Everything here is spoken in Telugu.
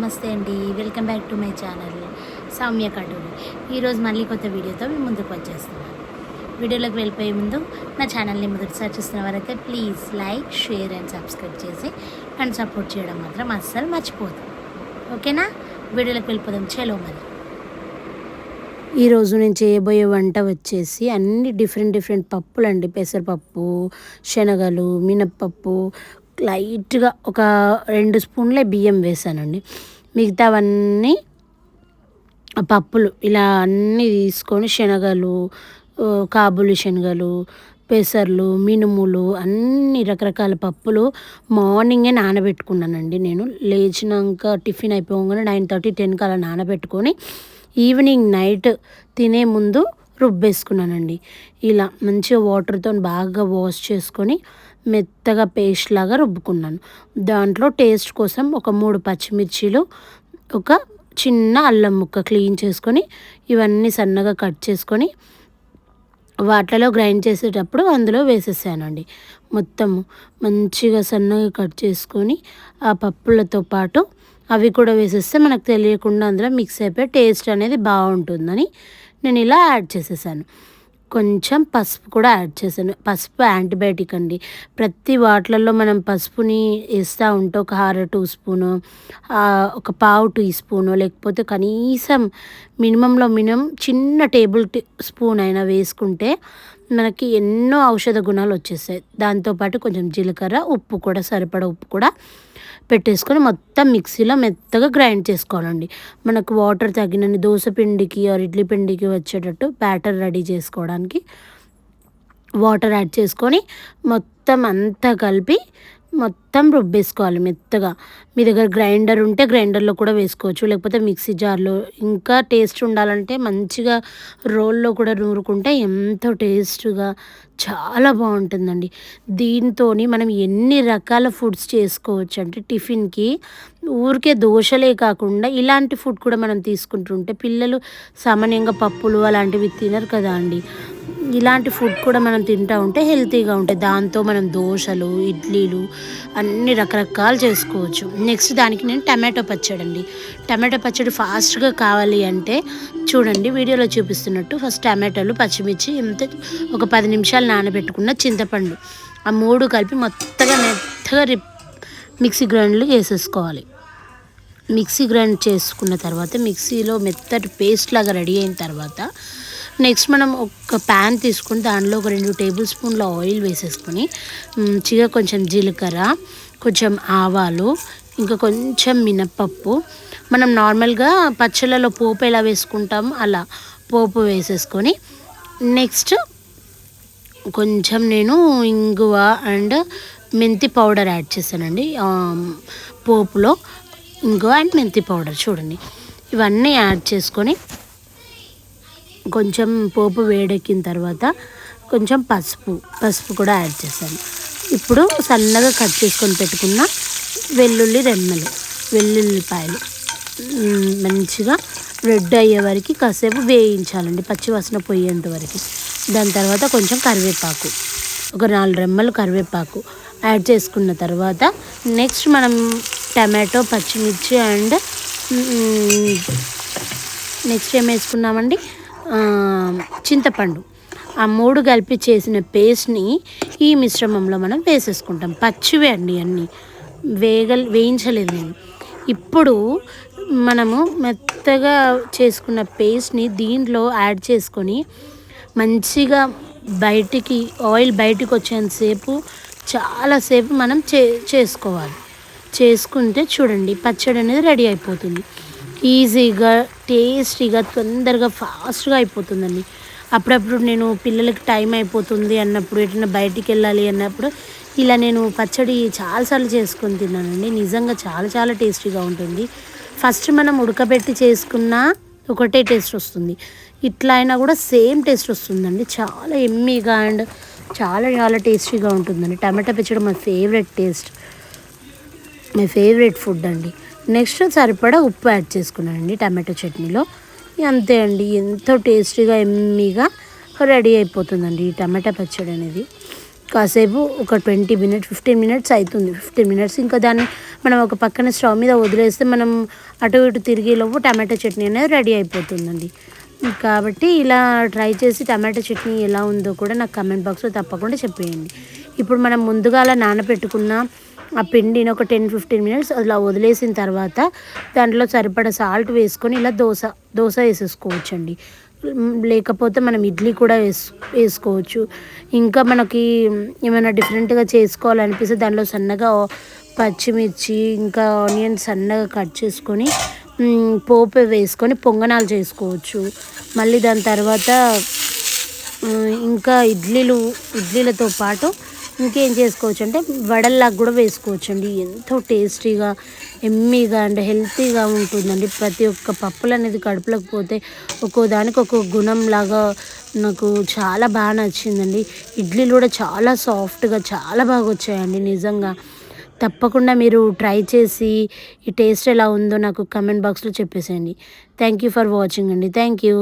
నమస్తే అండి. Welcome back to my channel Soumya Katuri. ఈరోజు మళ్ళీ కొత్త వీడియోతో మేము ముందుకు వచ్చేస్తున్నాను. వీడియోలోకి వెళ్ళిపోయే ముందు నా ఛానల్ని మొదటిసారి చూస్తున్న వారైతే please like, share and subscribe చేసి నన్ను సపోర్ట్ చేయడం మాత్రం అస్సలు మర్చిపోదు. ఓకేనా? వీడియోలోకి వెళ్ళిపోదాం. చలో మరి. ఈరోజు నేను చేయబోయే వంట వచ్చేసి అన్ని డిఫరెంట్ పప్పులు అండి. పెసరపప్పు, శనగలు, మినప్పప్పు, లైట్గా ఒక 2 స్పూన్లే బియ్యం వేసానండి. మిగతావన్నీ పప్పులు ఇలా అన్నీ తీసుకొని శనగలు, కాబూలి శనగలు, పెసర్లు, మినుములు అన్ని రకరకాల పప్పులు మార్నింగే నానబెట్టుకున్నానండి. నేను లేచినాక టిఫిన్ అయిపోగానే 9:30, 10కి అలా నానబెట్టుకొని ఈవినింగ్ నైట్ తినే ముందు రుబ్బేసుకున్నానండి. ఇలా మంచిగా వాటర్తో బాగా వాష్ చేసుకొని మెత్తగా పేస్ట్ లాగా రుబ్బుకున్నాను. దాంట్లో టేస్ట్ కోసం ఒక 3 పచ్చిమిర్చీలు, ఒక చిన్న అల్లం ముక్క క్లీన్ చేసుకొని ఇవన్నీ సన్నగా కట్ చేసుకొని వాటిలో గ్రైండ్ చేసేటప్పుడు అందులో వేసేసానండి. మొత్తము మంచిగా సన్నగా కట్ చేసుకొని ఆ పప్పులతో పాటు అవి కూడా వేసేస్తే మనకు తెలియకుండా అందులో మిక్స్ అయిపోయి టేస్ట్ అనేది బాగుంటుందని నేను ఇలా యాడ్ చేసేసాను. కొంచెం పసుపు కూడా యాడ్ చేశాను. పసుపు యాంటీబయాటిక్ అండి. ప్రతి వాటిలలో మనం పసుపుని వేస్తూ ఉంటే ఒక 1/2 స్పూను, ఒక పావు టీ స్పూను, లేకపోతే కనీసం మినిమం చిన్న టేబుల్ స్పూన్ అయినా వేసుకుంటే మనకి ఎన్నో ఔషధ గుణాలు వచ్చేస్తాయి. దాంతోపాటు కొంచెం జీలకర్ర, ఉప్పు కూడా సరిపడా ఉప్పు కూడా పెట్టేసుకొని మొత్తం మిక్సీలో మెత్తగా గ్రైండ్ చేసుకోవాలండి. మనకు వాటర్ తగినన్ని దోశ పిండికి ఆర్ ఇడ్లీ పిండికి వచ్చేటట్టు బ్యాటర్ రెడీ చేసుకోవడానికి వాటర్ యాడ్ చేసుకొని మొత్తం అంతా కలిపి మొత్తం రుబ్బేసుకోవాలి మెత్తగా. మీ దగ్గర గ్రైండర్ ఉంటే గ్రైండర్లో కూడా వేసుకోవచ్చు, లేకపోతే మిక్సీ జార్లో. ఇంకా టేస్ట్ ఉండాలంటే మంచిగా రోల్లో కూడా నూరుకుంటే ఎంతో టేస్ట్గా చాలా బాగుంటుందండి. దీంతో మనం ఎన్ని రకాల ఫుడ్స్ చేసుకోవచ్చు అంటే టిఫిన్కి ఊరికే దోశలే కాకుండా ఇలాంటి ఫుడ్ కూడా మనం తీసుకుంటుంటే పిల్లలు సామాన్యంగా పప్పులు అలాంటివి తినరు కదా అండి. ఇలాంటి ఫుడ్ కూడా మనం తింటూ ఉంటే హెల్తీగా ఉంటాయి. దాంతో మనం దోశలు, ఇడ్లీలు అన్ని రకరకాలు చేసుకోవచ్చు. నెక్స్ట్ దానికి నేను టమాటో పచ్చడి అండి. టమాటో పచ్చడి ఫాస్ట్గా కావాలి అంటే చూడండి వీడియోలో చూపిస్తున్నట్టు ఫస్ట్ టమాటోలు, పచ్చిమిర్చి, ఒక 10 నిమిషాలు నానబెట్టుకున్న చింతపండు, ఆ 3 కలిపి మెత్తగా మిక్సీ గ్రైండ్లు వేసేసుకోవాలి. మిక్సీ గ్రైండ్ చేసుకున్న తర్వాత మిక్సీలో మెత్తటి పేస్ట్ లాగా రెడీ అయిన తర్వాత నెక్స్ట్ మనం ఒక ప్యాన్ తీసుకుని దానిలో ఒక 2 టేబుల్ స్పూన్ల ఆయిల్ వేసేసుకొని మంచిగా కొంచెం జీలకర్ర, కొంచెం ఆవాలు, ఇంకా కొంచెం మినప్పప్పు, మనం నార్మల్గా పచ్చళ్ళలో పోపు ఎలా వేసుకుంటామో అలా పోపు వేసేసుకొని నెక్స్ట్ కొంచెం నేను ఇంగువ అండ్ మెంతి పౌడర్ యాడ్ చేశానండి. పోపులో ఇంగువ అండ్ మెంతి పౌడర్ చూడండి ఇవన్నీ యాడ్ చేసుకొని కొంచెం పోపు వేడెక్కిన తర్వాత కొంచెం పసుపు కూడా యాడ్ చేశాను. ఇప్పుడు సన్నగా కట్ చేసుకొని పెట్టుకున్న వెల్లుల్లిపాయలు మంచిగా రెడ్ అయ్యే వరకు కాసేపు వేయించాలండి, పచ్చివాసన పోయేంత వరకు. దాని తర్వాత కొంచెం కరివేపాకు, ఒక 4 రెమ్మలు కరివేపాకు యాడ్ చేసుకున్న తర్వాత నెక్స్ట్ మనం టమాటో, పచ్చిమిర్చి అండ్ నెక్స్ట్ ఏం వేసుకున్నామండి, చింతపండు, ఆ 3 కలిపి చేసిన పేస్ట్ని ఈ మిశ్రమంలో మనం వేసేసుకుంటాం. పచ్చివే అండి అన్నీ, వేయించలేదు నేను. ఇప్పుడు మనము మెత్తగా చేసుకున్న పేస్ట్ని దీంట్లో యాడ్ చేసుకొని మంచిగా ఆయిల్ బయటికి వచ్చేంతసేపు చాలాసేపు మనం చేసుకోవాలి. చేసుకుంటే చూడండి పచ్చడి అనేది రెడీ అయిపోతుంది. ఈజీగా, టేస్టీగా, తొందరగా, ఫాస్ట్గా అయిపోతుందండి. అప్పుడప్పుడు నేను పిల్లలకి టైం అయిపోతుంది అన్నప్పుడు, ఎటైనా బయటికి వెళ్ళాలి అన్నప్పుడు ఇలా నేను పచ్చడి చాలాసార్లు చేసుకొని తిన్నానండి. నిజంగా చాలా టేస్టీగా ఉంటుంది. ఫస్ట్ మనం ఉడకబెట్టి చేసుకున్న ఒకటే టేస్ట్ వస్తుంది, ఇట్లా అయినా కూడా సేమ్ టేస్ట్ వస్తుందండి. చాలా ఎమ్మీగా అండ్ చాలా టేస్టీగా ఉంటుందండి. టమాటా పచ్చడి మై ఫేవరెట్ ఫుడ్ అండి. నెక్స్ట్ సరిపడా ఉప్పు యాడ్ చేసుకున్నానండి టమాటో చట్నీలో. అంతే అండి, ఎంతో టేస్టీగా ఎమ్మీగా రెడీ అయిపోతుందండి ఈ టమాటా పచ్చడి అనేది. కాసేపు ఒక 15 మినిట్స్ అవుతుంది. 15 మినిట్స్ ఇంకా దాన్ని మనం ఒక పక్కన స్టవ్ మీద వదిలేస్తే మనం అటు ఇటు తిరిగేలోపు టమాటో చట్నీ అనేది రెడీ అయిపోతుందండి. కాబట్టి ఇలా ట్రై చేసి టమాటో చట్నీ ఎలా ఉందో కూడా నాకు కమెంట్ బాక్స్లో తప్పకుండా చెప్పేయండి. ఇప్పుడు మనం ముందుగా అలా నానబెట్టుకున్న ఆ పిండిని ఒక 10-15 మినిట్స్ అలా వదిలేసిన తర్వాత దాంట్లో సరిపడా సాల్ట్ వేసుకొని ఇలా దోశ వేసేసుకోవచ్చండి. లేకపోతే మనం ఇడ్లీ కూడా వేసుకోవచ్చు. ఇంకా మనకి ఏమైనా డిఫరెంట్గా చేసుకోవాలనిపిస్తే దాంట్లో సన్నగా పచ్చిమిర్చి ఇంకా ఆనియన్స్ సన్నగా కట్ చేసుకొని పోపు వేసుకొని పొంగనాలు చేసుకోవచ్చు. మళ్ళీ దాని తర్వాత ఇంకా ఇడ్లీలతో పాటు ఇంకేం చేసుకోవచ్చు అంటే వడల్లాగా కూడా వేసుకోవచ్చండి. ఎంతో టేస్టీగా ఎమ్మీగా అండ్ హెల్తీగా ఉంటుందండి. ప్రతి ఒక్క పప్పులు అనేది కడుపులోకి పోతే ఒక్కో దానికి ఒక్కో గుణం లాగా నాకు చాలా బాగా నచ్చిందండి. ఇడ్లీలు కూడా చాలా సాఫ్ట్గా చాలా బాగా వచ్చాయండి నిజంగా. తప్పకుండా మీరు ట్రై చేసి ఈ టేస్ట్ ఎలా ఉందో నాకు కమెంట్ బాక్స్లో చెప్పేసేయండి. థ్యాంక్ యూ ఫర్ వాచింగ్ అండి. Thank you.